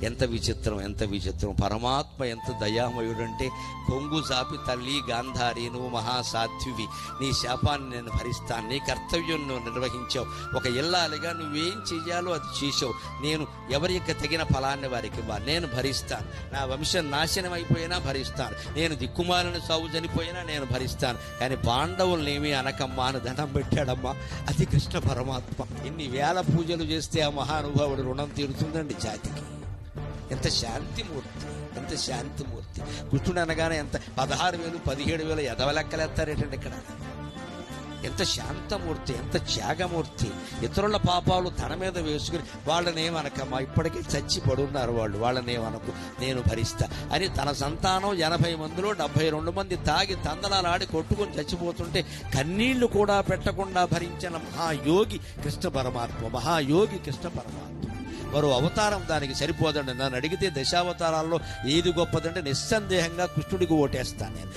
ఎంత విచిత్రం, ఎంత విచిత్రం! పరమాత్మ ఎంత దయామయుడంటే, కొంగు చాపి తల్లి గాంధారి, నువ్వు మహాసాధ్వివి, నీ శాపాన్ని నేను భరిస్తాను, నీ కర్తవ్యం నువ్వు నిర్వహించావు, ఒక ఇల్లాలిగా నువ్వేం చెయ్యాలో అది చేసావు, నేను ఎవరికి తగిన ఫలాన్ని వారికి ఇవ్వాలి, నేను భరిస్తాను, నా వంశం నాశనం అయిపోయినా భరిస్తాను, నేను దిక్కుమాలిన సాగు చనిపోయినా నేను భరిస్తాను, కానీ పాండవులనేమీ అనకమ్మా అని దండం పెట్టాడమ్మా. అది కృష్ణ పరమాత్మ. ఇన్ని వేల పూజలు చేస్తే ఆ మహానుభావుడు రుణం తీరుతుందండి జాతికి. ఎంత శాంతిమూర్తి, ఎంత శాంతిమూర్తి! కృష్ణుడు అనగానే ఎంత 16,000 17,000 ఎదవలెక్కలేస్తారేటండి ఇక్కడ. ఎంత శాంతమూర్తి, ఎంత త్యాగమూర్తి! ఇతరుల పాపాలు తన మీద వేసుకుని వాళ్ళనేమనకమ్మా, ఇప్పటికీ చచ్చి పడున్నారు వాళ్ళు, వాళ్ళనేమనకు, నేను భరిస్తా అని తన సంతానం 80 మందిలో 72 మంది తాగి తందనాలాడి కొట్టుకొని చచ్చిపోతుంటే కన్నీళ్లు కూడా పెట్టకుండా భరించిన మహాయోగి కృష్ణ పరమాత్మ, మహాయోగి కృష్ణ పరమాత్మ. మరో అవతారం దానికి సరిపోదండి. నన్ను అడిగితే దశావతారాల్లో ఏది గొప్పదంటే నిస్సందేహంగా కృష్ణుడికి ఓటేస్తాను నేను.